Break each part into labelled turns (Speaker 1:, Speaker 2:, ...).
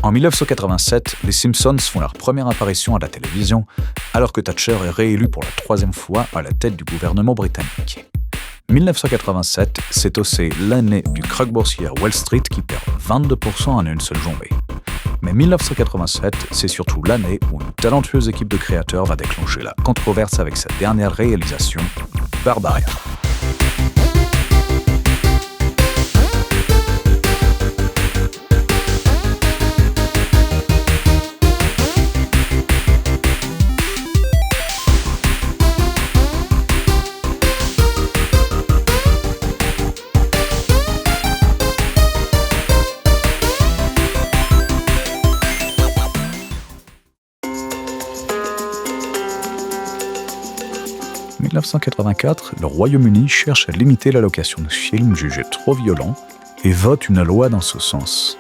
Speaker 1: En 1987, les Simpsons font leur première apparition à la télévision, alors que Thatcher est réélu pour la 3e fois à la tête du gouvernement britannique. 1987, c'est aussi l'année du krach boursier Wall Street qui perd 22% en une seule journée. Mais 1987, c'est surtout l'année où une talentueuse équipe de créateurs va déclencher la controverse avec sa dernière réalisation, Barbarian. En 1984, le Royaume-Uni cherche à limiter la location de films jugés trop violents et vote une loi dans ce sens.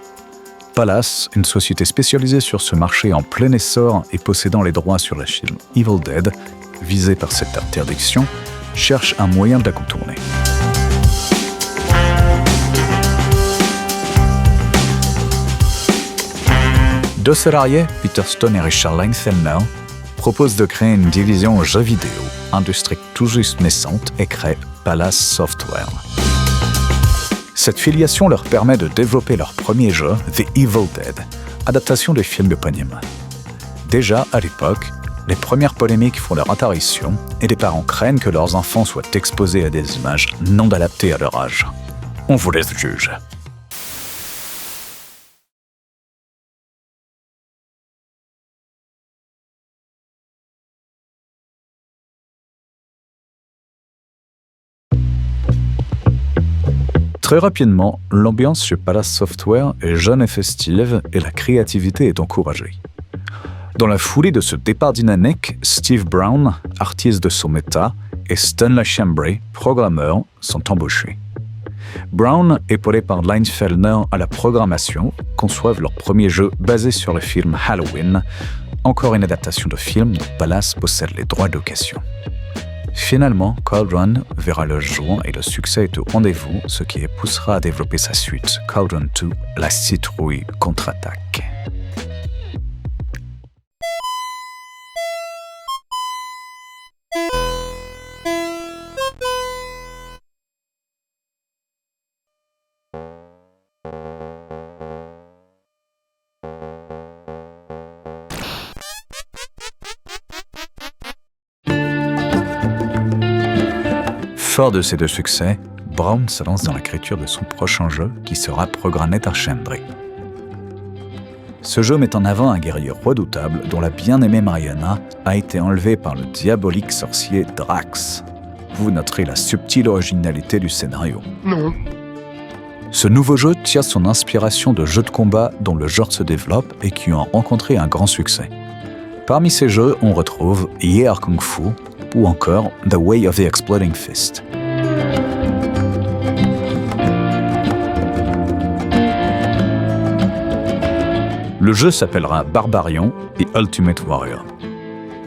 Speaker 1: Palace, une société spécialisée sur ce marché en plein essor et possédant les droits sur le film Evil Dead, visé par cette interdiction, cherche un moyen de la contourner. Deux salariés, Peter Stone et Richard Linklater, proposent de créer une division aux jeux vidéo, industrie tout juste naissante, et créent Palace Software. Cette filiation leur permet de développer leur premier jeu, The Evil Dead, adaptation des films éponymes. Déjà, à l'époque, les premières polémiques font leur apparition et les parents craignent que leurs enfants soient exposés à des images non adaptées à leur âge. On vous laisse juger. Très rapidement, l'ambiance chez Palace Software est jeune et festive et la créativité est encouragée. Dans la foulée de ce départ dynamique, Steve Brown, artiste de son méta, et Stanley Chambray, programmeur, sont embauchés. Brown, épaulé par Linklater à la programmation, conçoivent leur premier jeu basé sur le film Halloween, encore une adaptation de film dont Palace possède les droits de location. Finalement, Cauldron verra le jour et le succès est au rendez-vous, ce qui les poussera à développer sa suite, Cauldron 2, la citrouille contre-attaque. Fort de ces deux succès, Brown se lance dans l'écriture de son prochain jeu qui sera programmé par Chambray. Ce jeu met en avant un guerrier redoutable dont la bien-aimée Mariana a été enlevée par le diabolique sorcier Drax. Vous noterez la subtile originalité du scénario.
Speaker 2: Non.
Speaker 1: Ce nouveau jeu tire son inspiration de jeux de combat dont le genre se développe et qui ont rencontré un grand succès. Parmi ces jeux, on retrouve Year Kung Fu ou encore The Way of the Exploding Fist. Le jeu s'appellera Barbarian et Ultimate Warrior.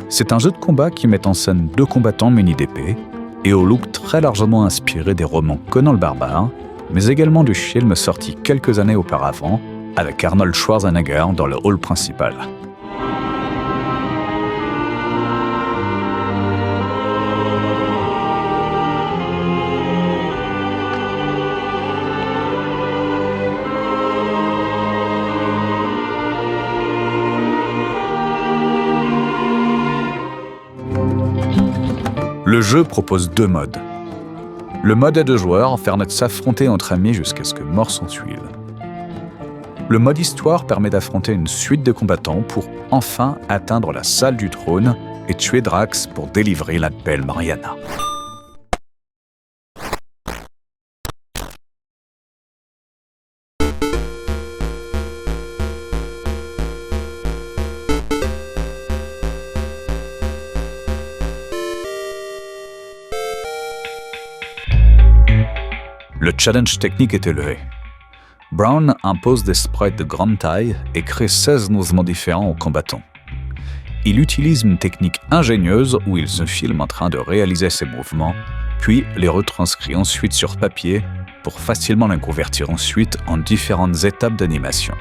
Speaker 1: C'est un jeu de combat qui met en scène deux combattants munis d'épées et au look très largement inspiré des romans Conan le Barbare, mais également du film sorti quelques années auparavant avec Arnold Schwarzenegger dans le rôle principal. Le jeu propose deux modes. Le mode à 2 joueurs permet de s'affronter entre amis jusqu'à ce que mort s'en suive. Le mode histoire permet d'affronter une suite de combattants pour enfin atteindre la salle du trône et tuer Drax pour délivrer la belle Mariana. Le challenge technique est élevé. Brown impose des sprites de grande taille et crée 16 mouvements différents aux combattants. Il utilise une technique ingénieuse où il se filme en train de réaliser ces mouvements, puis les retranscrit ensuite sur papier pour facilement les convertir ensuite en différentes étapes d'animation.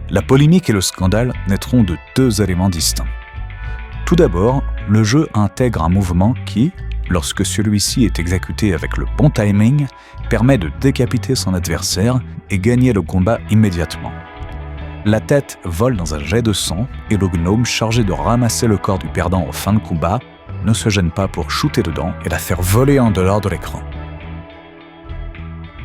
Speaker 1: La polémique et le scandale naîtront de deux éléments distincts. Tout d'abord, le jeu intègre un mouvement qui, lorsque celui-ci est exécuté avec le bon timing, permet de décapiter son adversaire et gagner le combat immédiatement. La tête vole dans un jet de sang et le gnome chargé de ramasser le corps du perdant en fin de combat ne se gêne pas pour shooter dedans et la faire voler en dehors de l'écran.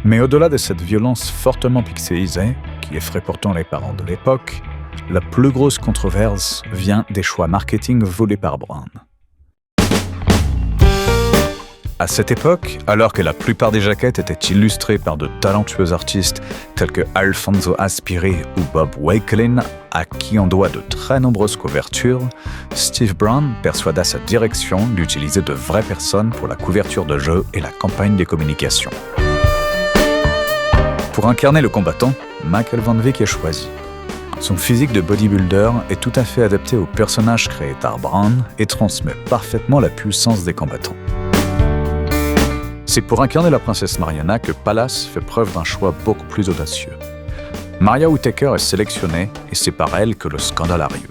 Speaker 1: Mais au-delà de cette violence fortement pixelisée, qui effraie pourtant les parents de l'époque, la plus grosse controverse vient des choix marketing volés par Brown. À cette époque, alors que la plupart des jaquettes étaient illustrées par de talentueux artistes tels que Alfonso Aspiri ou Bob Wakelin, à qui on doit de très nombreuses couvertures, Steve Brown persuada sa direction d'utiliser de vraies personnes pour la couverture de jeux et la campagne des communications. Pour incarner le combattant, Michael Van Wyck est choisi. Son physique de bodybuilder est tout à fait adapté au personnage créé par Brown et transmet parfaitement la puissance des combattants. C'est pour incarner la princesse Mariana que Pallas fait preuve d'un choix beaucoup plus audacieux. Maria Whittaker est sélectionnée et c'est par elle que le scandale arrive.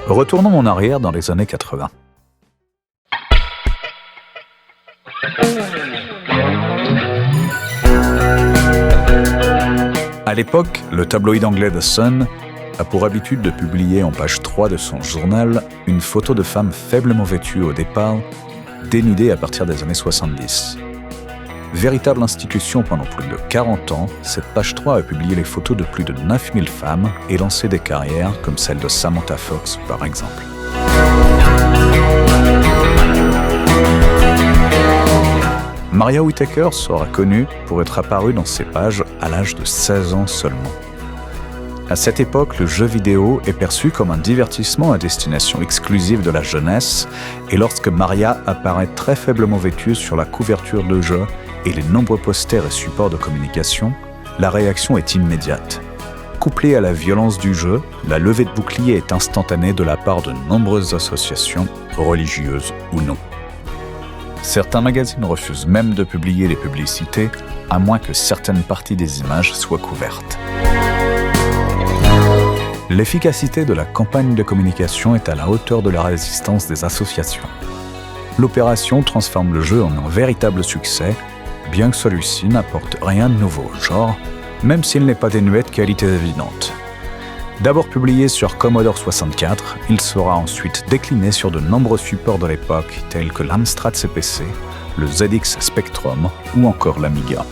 Speaker 1: Retournons en arrière dans les années 80. À l'époque, le tabloïd anglais The Sun a pour habitude de publier en page 3 de son journal une photo de femme faiblement vêtue au départ, dénudée à partir des années 70. Véritable institution pendant plus de 40 ans, cette page 3 a publié les photos de plus de 9000 femmes et lancé des carrières comme celle de Samantha Fox par exemple. Maria Whittaker sera connue pour être apparue dans ces pages à l'âge de 16 ans seulement. À cette époque, le jeu vidéo est perçu comme un divertissement à destination exclusive de la jeunesse, et lorsque Maria apparaît très faiblement vêtue sur la couverture de jeu et les nombreux posters et supports de communication, la réaction est immédiate. Couplée à la violence du jeu, la levée de bouclier est instantanée de la part de nombreuses associations, religieuses ou non. Certains magazines refusent même de publier les publicités, à moins que certaines parties des images soient couvertes. L'efficacité de la campagne de communication est à la hauteur de la résistance des associations. L'opération transforme le jeu en un véritable succès, bien que celui-ci n'apporte rien de nouveau au genre, même s'il n'est pas dénué de qualités évidentes. D'abord publié sur Commodore 64, il sera ensuite décliné sur de nombreux supports de l'époque tels que l'Amstrad CPC, le ZX Spectrum ou encore l'Amiga.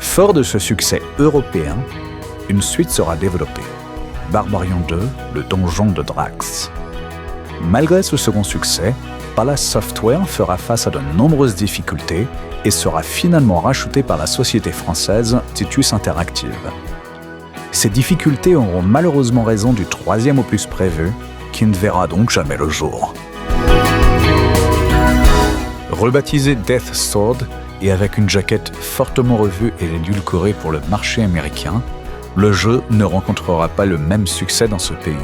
Speaker 1: Fort de ce succès européen, une suite sera développée. Barbarian 2, le donjon de Drax. Malgré ce second succès, Pallas Software fera face à de nombreuses difficultés et sera finalement racheté par la société française Titus Interactive. Ces difficultés auront malheureusement raison du troisième opus prévu, qui ne verra donc jamais le jour. Rebaptisé Death Sword et avec une jaquette fortement revue et édulcorée pour le marché américain, le jeu ne rencontrera pas le même succès dans ce pays.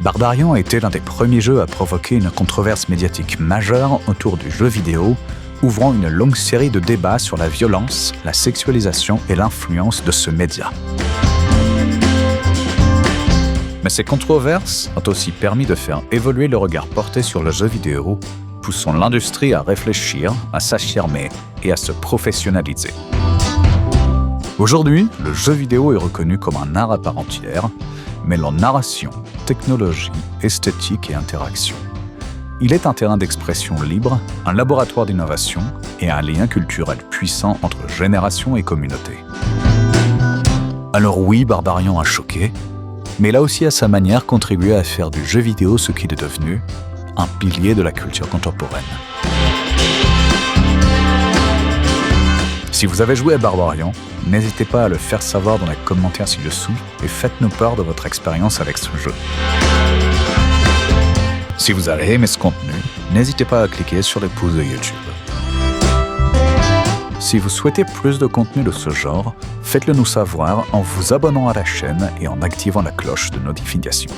Speaker 1: Barbarian a été l'un des premiers jeux à provoquer une controverse médiatique majeure autour du jeu vidéo, ouvrant une longue série de débats sur la violence, la sexualisation et l'influence de ce média. Mais ces controverses ont aussi permis de faire évoluer le regard porté sur le jeu vidéo, poussant l'industrie à réfléchir, à s'affirmer et à se professionnaliser. Aujourd'hui, le jeu vidéo est reconnu comme un art à part entière, mêlant narration, technologie, esthétique et interaction. Il est un terrain d'expression libre, un laboratoire d'innovation et un lien culturel puissant entre générations et communautés. Alors oui, Barbarian a choqué, mais il a aussi à sa manière contribué à faire du jeu vidéo ce qu'il est devenu, un pilier de la culture contemporaine. Si vous avez joué à Barbarian, n'hésitez pas à le faire savoir dans les commentaires ci-dessous et faites-nous part de votre expérience avec ce jeu. Si vous avez aimé ce contenu, n'hésitez pas à cliquer sur les pouces de YouTube. Si vous souhaitez plus de contenu de ce genre, faites-le nous savoir en vous abonnant à la chaîne et en activant la cloche de notification.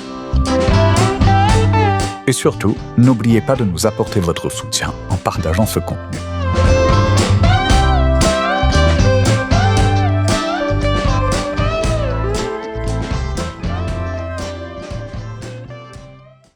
Speaker 1: Et surtout, n'oubliez pas de nous apporter votre soutien en partageant ce contenu.